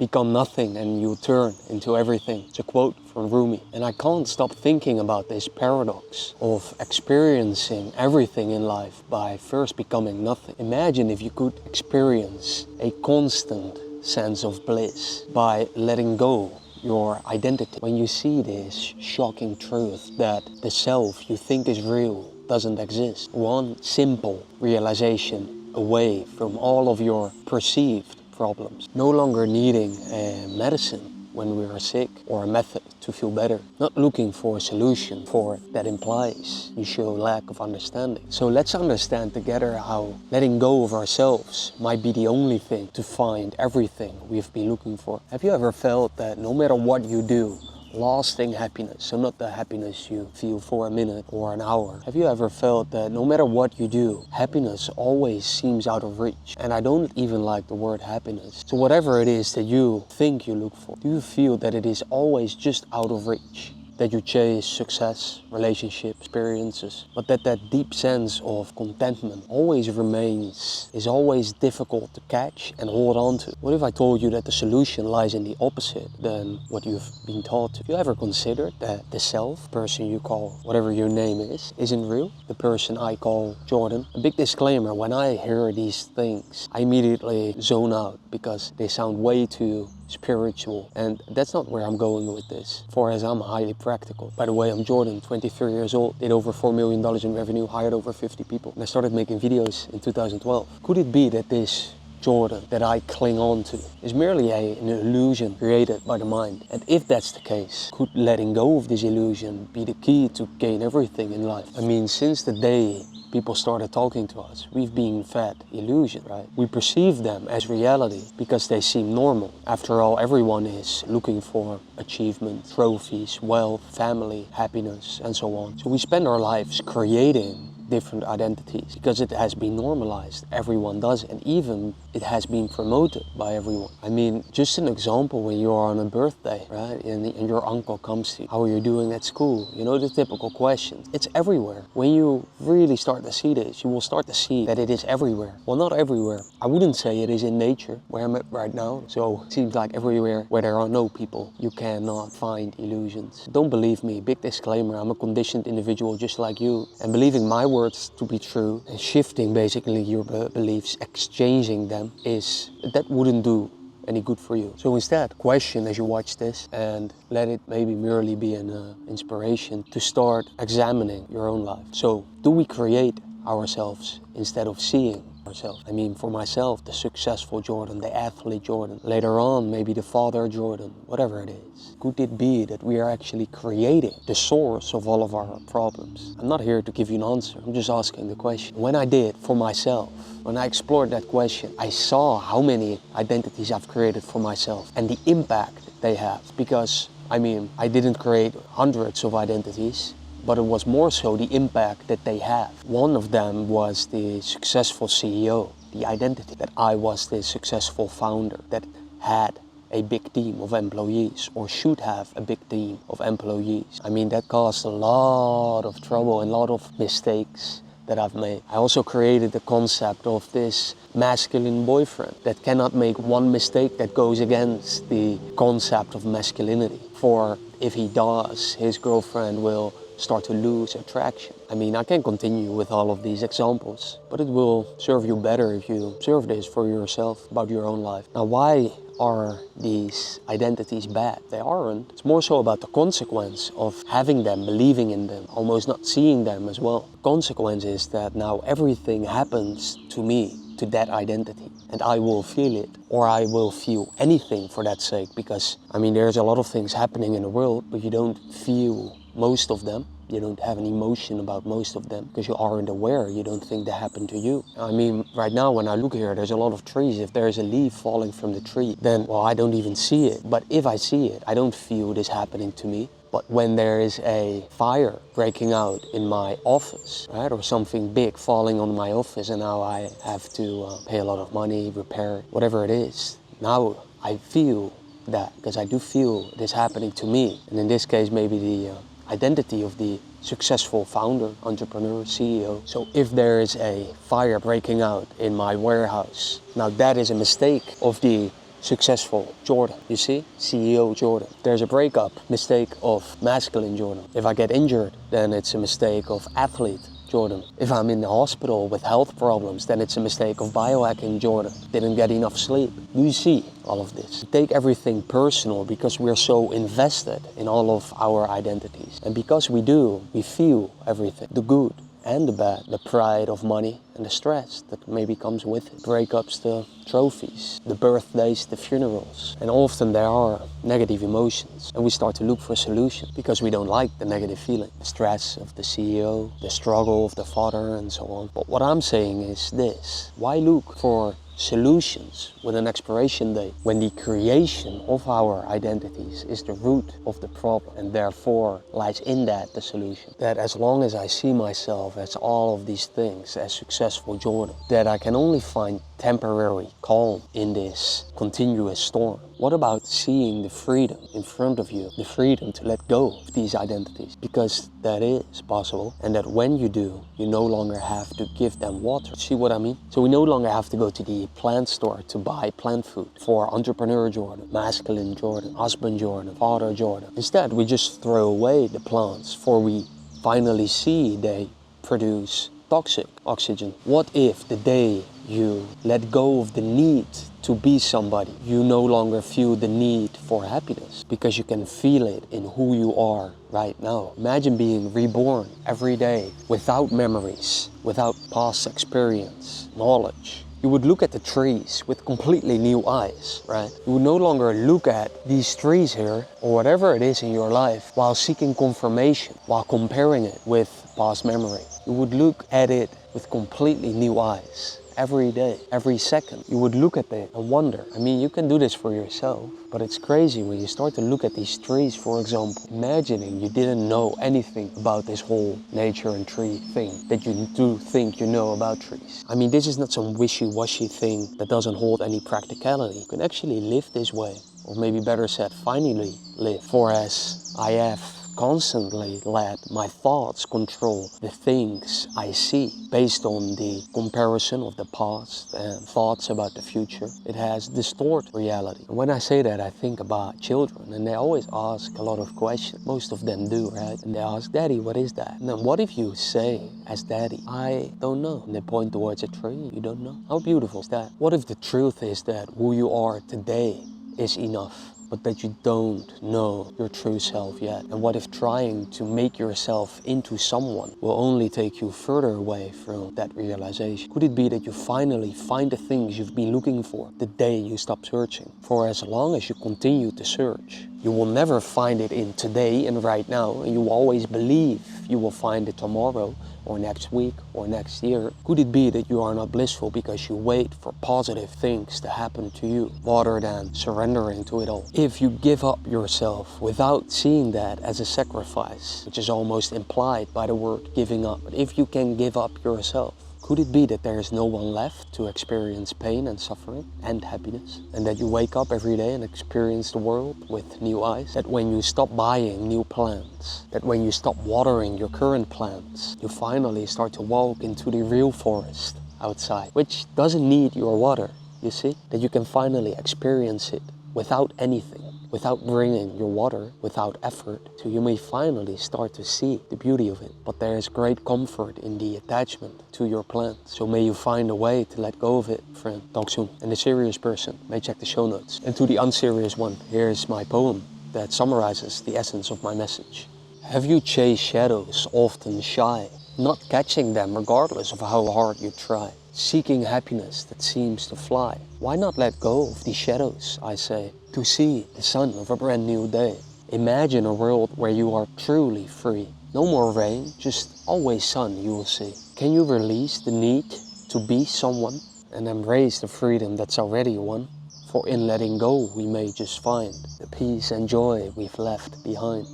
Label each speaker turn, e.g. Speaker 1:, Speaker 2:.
Speaker 1: become nothing and you turn into everything. It's a quote from Rumi. And I can't stop thinking about this paradox of experiencing everything in life by first becoming nothing. Imagine if you could experience a constant sense of bliss by letting go your identity. When you see this shocking truth that the self you think is real doesn't exist, one simple realization away from all of your perceived problems. No longer needing a medicine when we are sick or a method to feel better. Not looking for a solution for it. That implies you show lack of understanding. So let's understand together how letting go of ourselves might be the only thing to find everything we've been looking for. Have you ever felt that no matter what you do, lasting happiness, so not the happiness you feel for a minute or an hour. Have you ever felt that no matter what you do, happiness always seems out of reach? And I don't even like the word happiness. So whatever it is that you think you look for, do you feel that it is always just out of reach? That you chase success, relationships, experiences, but that deep sense of contentment always remains, is always difficult to catch and hold on to. What if I told you that the solution lies in the opposite than what you've been taught to? Have you ever considered that the self, person you call whatever your name is, isn't real? The person I call Jordan? A big disclaimer, when I hear these things, I immediately zone out because they sound way too spiritual, and that's not where I'm going with this, for as I'm highly practical. By the way, I'm Jordan, 23 years old, did over $4 million in revenue, hired over 50 people, and I started making videos in 2012. Could it be that this Jordan that I cling on to is merely an illusion created by the mind? And if that's the case, could letting go of this illusion be the key to gain everything in life? I mean, since the day people started talking to us, we've been fed illusion, right? We perceive them as reality because they seem normal. After all, everyone is looking for achievement, trophies, wealth, family, happiness, and so on. So we spend our lives creating different identities because it has been normalized. Everyone does it, and even it has been promoted by everyone. I mean, just an example, when you are on a birthday, right, and your uncle comes to you, how are you doing at school? You know, the typical questions. It's everywhere. When you really start to see this, you will start to see that it is everywhere. Well, not everywhere. I wouldn't say it is in nature, where I'm at right now. So it seems like everywhere where there are no people, you cannot find illusions. Don't believe me. Big disclaimer, I'm a conditioned individual just like you. And believing my words to be true and shifting basically your beliefs, exchanging them, that wouldn't do any good for you. So instead, question as you watch this and let it maybe merely be an inspiration to start examining your own life. So do we create ourselves instead of seeing ourselves? I mean, for myself, the successful Jordan, the athlete Jordan, later on maybe the father Jordan, whatever it is. Could it be that we are actually creating the source of all of our problems? I'm not here to give you an answer, I'm just asking the question. When I did for myself, when I explored that question, I saw how many identities I've created for myself and the impact they have. Because, I mean, I didn't create hundreds of identities, but it was more so the impact that they have. One of them was the successful CEO, the identity that I was the successful founder that had a big team of employees, or should have a big team of employees. I mean, that caused a lot of trouble and a lot of mistakes that I've made. I also created the concept of this masculine boyfriend that cannot make one mistake that goes against the concept of masculinity. For if he does, his girlfriend will start to lose attraction. I mean, I can continue with all of these examples, but it will serve you better if you observe this for yourself about your own life. Now, why are these identities bad? They aren't. It's more so about the consequence of having them, believing in them, almost not seeing them as well. The consequence is that now everything happens to me, to that identity, and I will feel it, or I will feel anything for that sake, because, I mean, there's a lot of things happening in the world, but you don't feel most of them. You don't have an emotion about most of them because you aren't aware. You don't think they happen to you. I mean, right now when I look here, there's a lot of trees. If there's a leaf falling from the tree, then, well, I don't even see it. But if I see it, I don't feel this happening to me. But when there is a fire breaking out in my office, right, or something big falling on my office, and now I have to pay a lot of money, repair it, whatever it is, now I feel that, because I do feel this happening to me. And in this case, maybe the identity of the successful founder, entrepreneur, CEO. So if there is a fire breaking out in my warehouse, now that is a mistake of the successful Jordan, you see? CEO Jordan. There's a breakup, mistake of masculine Jordan. If I get injured, then it's a mistake of athlete Jordan. If I'm in the hospital with health problems, then it's a mistake of biohacking Jordan. Didn't get enough sleep. Do you see all of this? Take everything personal because we're so invested in all of our identities. And because we do, we feel everything. The good and the bad, the pride of money and the stress that maybe comes with it. Breakups, the trophies, the birthdays, the funerals. And often there are negative emotions and we start to look for solutions because we don't like the negative feeling. The stress of the CEO, the struggle of the father and so on. But what I'm saying is this: why look for solutions with an expiration date when the creation of our identities is the root of the problem, and therefore lies in that the solution? That as long as I see myself as all of these things, as successful Jordan, that I can only find temporary calm in this continuous storm. What about seeing the freedom in front of you, the freedom to let go of these identities? Because that is possible, and that when you do, you no longer have to give them water. See what I mean? So we no longer have to go to the plant store to buy plant food for entrepreneur Jordan, masculine Jordan, husband Jordan, father Jordan. Instead, we just throw away the plants, for we finally see they produce toxic oxygen. What if the day you let go of the need to be somebody, you no longer feel the need for happiness because you can feel it in who you are right now? Imagine being reborn every day without memories, without past experience, knowledge. You would look at the trees with completely new eyes, right? You would no longer look at these trees here or whatever it is in your life while seeking confirmation, while comparing it with past memory. You would look at it with completely new eyes. Every day, every second, you would look at it and wonder. I mean, you can do this for yourself, but it's crazy when you start to look at these trees, for example, imagining you didn't know anything about this whole nature and tree thing that you do think you know about trees. I mean, this is not some wishy-washy thing that doesn't hold any practicality. You can actually live this way, or maybe better said, finally live. For as I have constantly let my thoughts control the things I see based on the comparison of the past and thoughts about the future, it has distorted reality. And when I say that, I think about children, and they always ask a lot of questions. Most of them do, right? And they ask, "Daddy, what is that?" And then what if you say as daddy, "I don't know." And they point towards a tree. You don't know. How beautiful is that? What if the truth is that who you are today is enough, but that you don't know your true self yet? And what if trying to make yourself into someone will only take you further away from that realization? Could it be that you finally find the things you've been looking for the day you stop searching? For as long as you continue to search, you will never find it in today and right now, and you will always believe you will find it tomorrow or next week or next year. Could it be that you are not blissful because you wait for positive things to happen to you rather than surrendering to it all? If you give up yourself without seeing that as a sacrifice, which is almost implied by the word giving up, but if you can give up yourself, could it be that there is no one left to experience pain and suffering and happiness? And that you wake up every day and experience the world with new eyes? That when you stop buying new plants, that when you stop watering your current plants, you finally start to walk into the real forest outside, which doesn't need your water, you see? That you can finally experience it without anything, without bringing your water, without effort. So you may finally start to see the beauty of it. But there is great comfort in the attachment to your plant. So may you find a way to let go of it, friend. Talk soon. And the serious person may check the show notes. And to the unserious one, here's my poem that summarizes the essence of my message. Have you chased shadows, often shy, not catching them regardless of how hard you try? Seeking happiness that seems to fly. Why not let go of these shadows, I say, to see the sun of a brand new day? Imagine a world where you are truly free. No more rain, just always sun you will see. Can you release the need to be someone and embrace the freedom that's already won? For in letting go we may just find the peace and joy we've left behind.